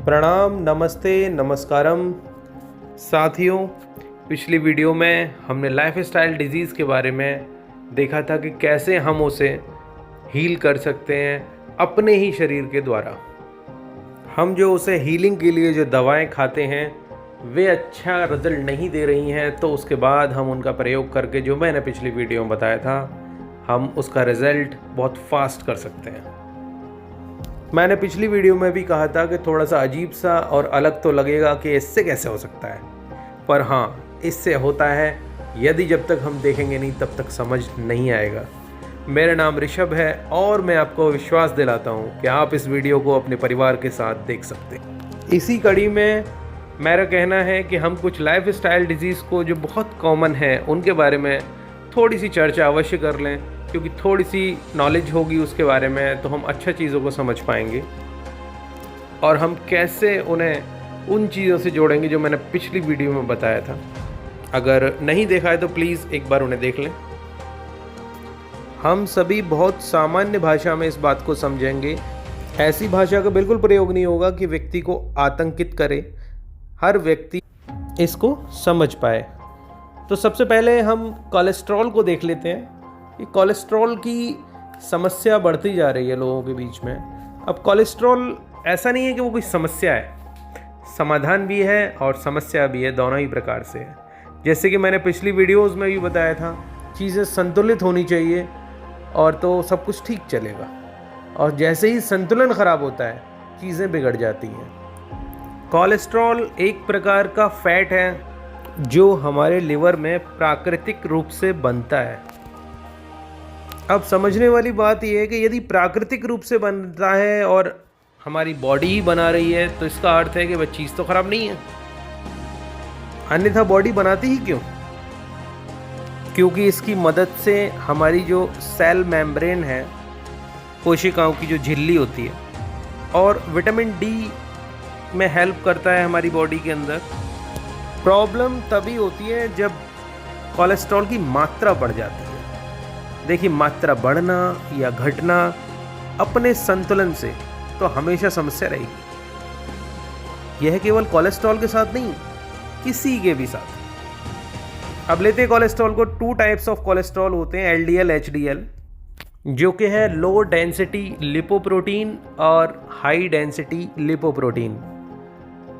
प्रणाम, नमस्ते, नमस्कारम साथियों। पिछली वीडियो में हमने लाइफस्टाइल डिजीज़ के बारे में देखा था कि कैसे हम उसे हील कर सकते हैं अपने ही शरीर के द्वारा। हम जो उसे हीलिंग के लिए जो दवाएं खाते हैं वे अच्छा रिजल्ट नहीं दे रही हैं, तो उसके बाद हम उनका प्रयोग करके, जो मैंने पिछली वीडियो में बताया था, हम उसका रिज़ल्ट बहुत फास्ट कर सकते हैं। मैंने पिछली वीडियो में भी कहा था कि थोड़ा सा अजीब सा और अलग तो लगेगा कि इससे कैसे हो सकता है, पर हाँ, इससे होता है। यदि जब तक हम देखेंगे नहीं तब तक समझ नहीं आएगा। मेरा नाम ऋषभ है और मैं आपको विश्वास दिलाता हूँ कि आप इस वीडियो को अपने परिवार के साथ देख सकते हैं। इसी कड़ी में मेरा कहना है कि हम कुछ लाइफस्टाइल डिजीज़ को जो बहुत कॉमन है उनके बारे में थोड़ी सी चर्चा अवश्य कर लें, क्योंकि थोड़ी सी नॉलेज होगी उसके बारे में तो हम अच्छा चीज़ों को समझ पाएंगे और हम कैसे उन्हें उन चीज़ों से जोड़ेंगे जो मैंने पिछली वीडियो में बताया था। अगर नहीं देखा है तो प्लीज़ एक बार उन्हें देख लें। हम सभी बहुत सामान्य भाषा में इस बात को समझेंगे। ऐसी भाषा का बिल्कुल प्रयोग नहीं होगा कि व्यक्ति को आतंकित करे, हर व्यक्ति इसको समझ पाए। तो सबसे पहले हम कोलेस्ट्रॉल को देख लेते हैं। ये कोलेस्ट्रॉल की समस्या बढ़ती जा रही है लोगों के बीच में। अब कोलेस्ट्रॉल ऐसा नहीं है कि वो कोई समस्या है, समाधान भी है और समस्या भी है, दोनों ही प्रकार से है। जैसे कि मैंने पिछली वीडियोस में भी बताया था, चीज़ें संतुलित होनी चाहिए और तो सब कुछ ठीक चलेगा, और जैसे ही संतुलन ख़राब होता है चीज़ें बिगड़ जाती हैं। कोलेस्ट्रॉल एक प्रकार का फैट है जो हमारे लिवर में प्राकृतिक रूप से बनता है। अब समझने वाली बात यह है कि यदि प्राकृतिक रूप से बनता है और हमारी बॉडी ही बना रही है तो इसका अर्थ है कि वह चीज़ तो ख़राब नहीं है, अन्यथा बॉडी बनाती ही क्यों? क्योंकि इसकी मदद से हमारी जो सेल मेम्ब्रेन है, कोशिकाओं की जो झिल्ली होती है, और विटामिन डी में हेल्प करता है हमारी बॉडी के अंदर। प्रॉब्लम तभी होती है जब कोलेस्ट्रॉल की मात्रा बढ़ जाती है। देखिए, मात्रा बढ़ना या घटना अपने संतुलन से तो हमेशा समस्या रहेगी। यह केवल कोलेस्ट्रॉल के साथ नहीं, किसी के भी साथ। अब लेते हैं कोलेस्ट्रॉल को। 2 टाइप्स ऑफ कोलेस्ट्रॉल होते हैं, एलडीएल, एचडीएल, जो कि है लो डेंसिटी लिपोप्रोटीन और high density lipoprotein.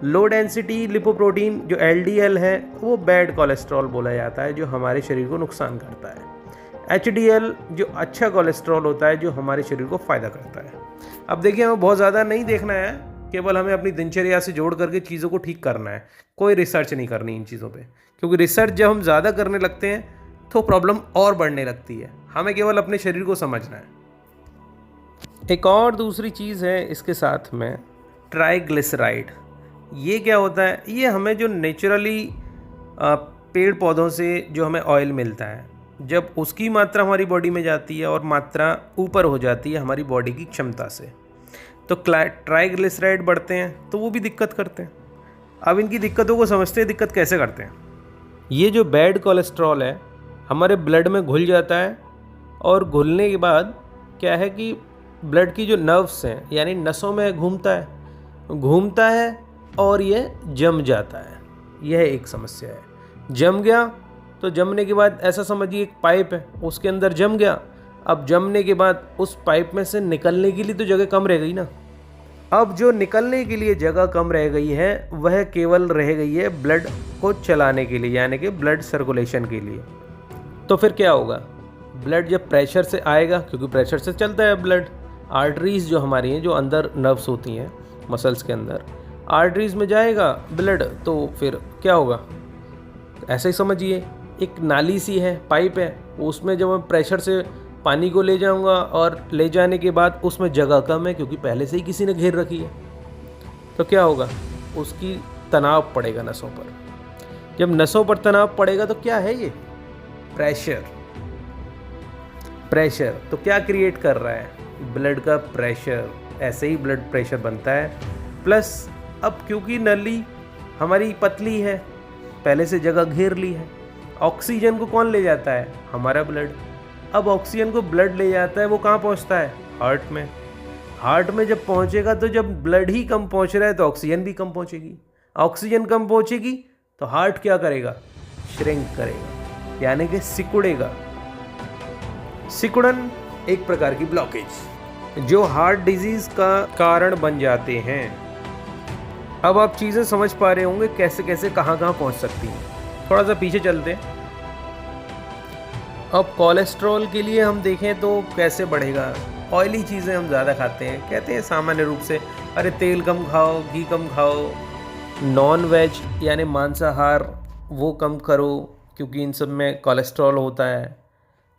Low density lipoprotein जो एलडीएल है वो बैड कोलेस्ट्रॉल बोला जाता है, जो हमारे शरीर को नुकसान करता है। एचडीएल जो अच्छा कोलेस्ट्रॉल होता है, जो हमारे शरीर को फ़ायदा करता है। अब देखिए, हमें बहुत ज़्यादा नहीं देखना है, केवल हमें अपनी दिनचर्या से जोड़ करके चीज़ों को ठीक करना है। कोई रिसर्च नहीं करनी इन चीज़ों पे, क्योंकि रिसर्च जब हम ज़्यादा करने लगते हैं तो प्रॉब्लम और बढ़ने लगती है। हमें केवल अपने शरीर को समझना है। एक और दूसरी चीज़ है इसके साथ में, ट्राइग्लिसराइड। ये क्या होता है? ये हमें जो नेचुरली पेड़ पौधों से जो हमें ऑयल मिलता है, जब उसकी मात्रा हमारी बॉडी में जाती है और मात्रा ऊपर हो जाती है हमारी बॉडी की क्षमता से, तो ट्राइग्लिसराइड बढ़ते हैं, तो वो भी दिक्कत करते हैं। अब इनकी दिक्कतों को समझते हैं, दिक्कत कैसे करते हैं। ये जो बैड कोलेस्ट्रॉल है हमारे ब्लड में घुल जाता है, और घुलने के बाद क्या है कि ब्लड की जो नर्व्स हैं, यानी नसों में घूमता है और ये जम जाता है। यह एक समस्या है। जम गया तो जमने के बाद ऐसा समझिए एक पाइप है, उसके अंदर जम गया। अब जमने के बाद उस पाइप में से निकलने के लिए तो जगह कम रह गई ना। अब जो निकलने के लिए जगह कम रह गई है वह केवल रह गई है ब्लड को चलाने के लिए, यानी कि ब्लड सर्कुलेशन के लिए। तो फिर क्या होगा? ब्लड जब प्रेशर से आएगा, क्योंकि प्रेशर से चलता है ब्लड, आर्टरीज जो हमारी हैं, जो अंदर नर्व्स होती हैं मसल्स के अंदर, आर्टरीज में जाएगा ब्लड, तो फिर क्या होगा? ऐसे ही समझिए, एक नाली सी है, पाइप है, उसमें जब मैं प्रेशर से पानी को ले जाऊंगा और ले जाने के बाद उसमें जगह कम है, क्योंकि पहले से ही किसी ने घेर रखी है, तो क्या होगा? उसकी तनाव पड़ेगा नसों पर। जब नसों पर तनाव पड़ेगा तो क्या है ये? प्रेशर तो क्या क्रिएट कर रहा है? ब्लड का प्रेशर। ऐसे ही ब्लड प्रेशर बनता है। प्लस अब क्योंकि नली हमारी पतली है, पहले से जगह घेर ली है, ऑक्सीजन को कौन ले जाता है? हमारा ब्लड। अब ऑक्सीजन को ब्लड ले जाता है, वो कहाँ पहुँचता है? हार्ट में। हार्ट में जब पहुंचेगा तो जब ब्लड ही कम पहुंच रहा है तो ऑक्सीजन भी कम पहुंचेगी, ऑक्सीजन कम पहुंचेगी तो हार्ट क्या करेगा, श्रिंक करेगा, यानी कि सिकुड़ेगा। सिकुड़न एक प्रकार की ब्लॉकेज जो हार्ट डिजीज का कारण बन जाते हैं। अब आप चीज़ें समझ पा रहे होंगे कैसे कैसे कहाँ कहाँ पहुँच सकती हैं। थोड़ा सा पीछे चलते हैं। अब कोलेस्ट्रॉल के लिए हम देखें तो कैसे बढ़ेगा। ऑयली चीज़ें हम ज़्यादा खाते हैं, कहते हैं सामान्य रूप से अरे तेल कम खाओ, घी कम खाओ, नॉन वेज यानी मांसाहार वो कम करो क्योंकि इन सब में कोलेस्ट्रॉल होता है।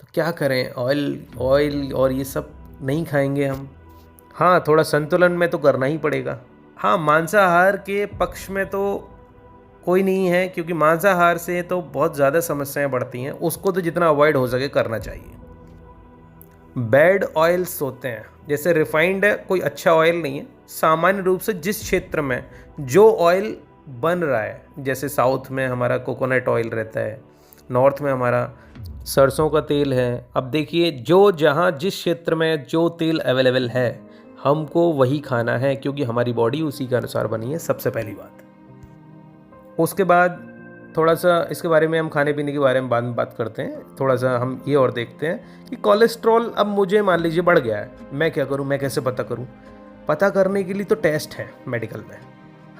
तो क्या करें, ऑयल और ये सब नहीं खाएंगे हम। हाँ, थोड़ा संतुलन में तो करना ही पड़ेगा। हाँ, मांसाहार के पक्ष में तो कोई नहीं है क्योंकि मांसाहार से तो बहुत ज़्यादा समस्याएं बढ़ती हैं, उसको तो जितना अवॉइड हो सके करना चाहिए। बैड ऑयल्स होते हैं, जैसे रिफाइंड है, कोई अच्छा ऑयल नहीं है। सामान्य रूप से जिस क्षेत्र में जो ऑयल बन रहा है, जैसे साउथ में हमारा कोकोनट ऑयल रहता है, नॉर्थ में हमारा सरसों का तेल है। अब देखिए जो जहाँ जिस क्षेत्र में जो तेल अवेलेबल है हमको वही खाना है क्योंकि हमारी बॉडी उसी के अनुसार बनी है, सबसे पहली बात। उसके बाद थोड़ा सा इसके बारे में हम खाने पीने के बारे में बाद में बात करते हैं। थोड़ा सा हम ये और देखते हैं कि कोलेस्ट्रॉल अब मुझे मान लीजिए बढ़ गया है, मैं क्या करूं, मैं कैसे पता करूं। पता करने के लिए तो टेस्ट है मेडिकल में,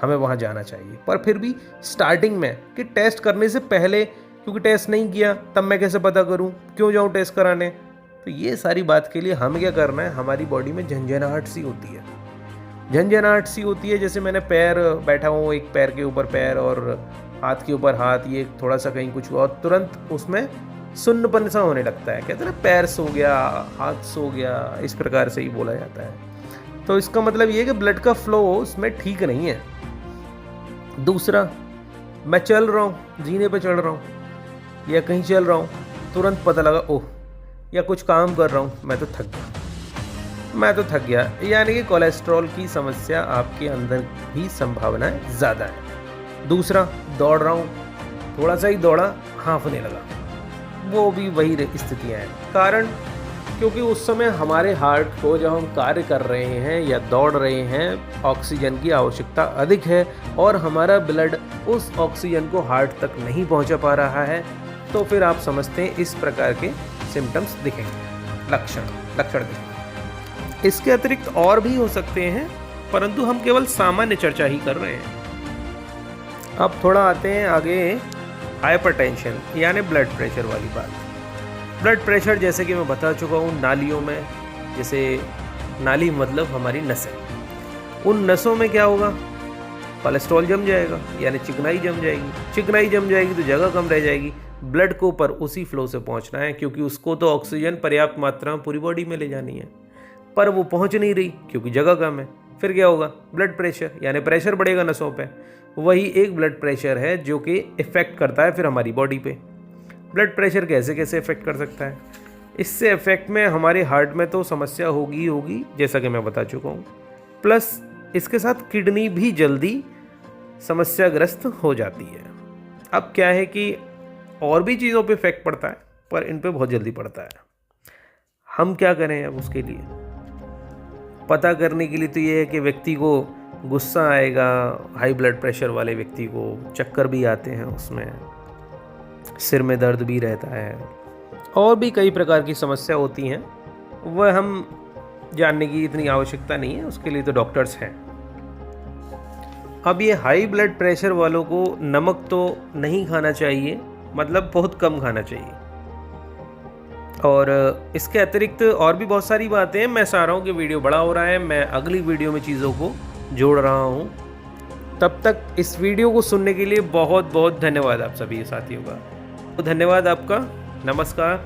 हमें वहां जाना चाहिए। पर फिर भी स्टार्टिंग में कि टेस्ट करने से पहले, क्योंकि टेस्ट नहीं किया तब मैं कैसे पता करूं, क्यों जाऊं टेस्ट कराने। तो ये सारी बात के लिए हमें क्या करना है, हमारी बॉडी में झंझनाहट सी होती है, झंझनाहट सी होती है। जैसे मैंने पैर बैठा हूँ, एक पैर के ऊपर पैर और हाथ के ऊपर हाथ, ये थोड़ा सा कहीं कुछ हुआ और तुरंत उसमें सुन्नपन सा होने लगता है। कहते हैं ना पैर सो गया, हाथ सो गया, इस प्रकार से ही बोला जाता है। तो इसका मतलब ये है कि ब्लड का फ्लो उसमें ठीक नहीं है। दूसरा, मैं चल रहा हूँ, जीने पे चढ़ रहा हूँ या कहीं चल रहा हूँ, तुरंत पता लगा ओह, या कुछ काम कर रहा हूँ, मैं तो थक गया, यानी कि कोलेस्ट्रॉल की समस्या आपके अंदर भी संभावना ज़्यादा है। दूसरा, दौड़ रहा हूँ, थोड़ा सा ही दौड़ा, हाँफने लगा, वो भी वही स्थितियाँ हैं। कारण क्योंकि उस समय हमारे हार्ट को जब हम कार्य कर रहे हैं या दौड़ रहे हैं, ऑक्सीजन की आवश्यकता अधिक है और हमारा ब्लड उस ऑक्सीजन को हार्ट तक नहीं पहुंचा पा रहा है। तो फिर आप समझते हैं इस प्रकार के सिम्टम्स दिखेंगे, लक्षण दिखेंगे। इसके अतिरिक्त और भी हो सकते हैं, परंतु हम केवल सामान्य चर्चा ही कर रहे हैं। अब थोड़ा आते हैं आगे हाइपरटेंशन यानी ब्लड प्रेशर वाली बात। ब्लड प्रेशर जैसे कि मैं बता चुका हूँ, नालियों में, जैसे नाली मतलब हमारी नसें, उन नसों में क्या होगा, कोलेस्ट्रॉल जम जाएगा, यानी चिकनाई जम जाएगी। चिकनाई जम जाएगी तो जगह कम रह जाएगी। ब्लड को ऊपर उसी फ्लो से पहुंचना है क्योंकि उसको तो ऑक्सीजन पर्याप्त मात्रा में पूरी बॉडी में ले जानी है, पर वो पहुंच नहीं रही क्योंकि जगह कम है। फिर क्या होगा, ब्लड प्रेशर, यानी प्रेशर बढ़ेगा नसों पे। वही एक ब्लड प्रेशर है जो कि इफ़ेक्ट करता है फिर हमारी बॉडी पे। ब्लड प्रेशर कैसे कैसे इफ़ेक्ट कर सकता है, इससे इफ़ेक्ट में हमारे हार्ट में तो समस्या होगी जैसा कि मैं बता चुका हूँ, प्लस इसके साथ किडनी भी जल्दी समस्याग्रस्त हो जाती है। अब क्या है कि और भी चीज़ों पे इफेक्ट पड़ता है पर इन पे बहुत जल्दी पड़ता है। हम क्या करें अब उसके लिए, पता करने के लिए तो ये है कि व्यक्ति को गुस्सा आएगा, हाई ब्लड प्रेशर वाले व्यक्ति को चक्कर भी आते हैं, उसमें सिर में दर्द भी रहता है, और भी कई प्रकार की समस्या होती हैं। वह हम जानने की इतनी आवश्यकता नहीं है, उसके लिए तो डॉक्टर्स हैं। अब ये हाई ब्लड प्रेशर वालों को नमक तो नहीं खाना चाहिए, मतलब बहुत कम खाना चाहिए। और इसके अतिरिक्त और भी बहुत सारी बातें हैं। मैं चाह रहा हूँ कि वीडियो बड़ा हो रहा है, मैं अगली वीडियो में चीज़ों को जोड़ रहा हूँ। तब तक इस वीडियो को सुनने के लिए बहुत बहुत धन्यवाद आप सभी साथियों का। तो धन्यवाद आपका, नमस्कार।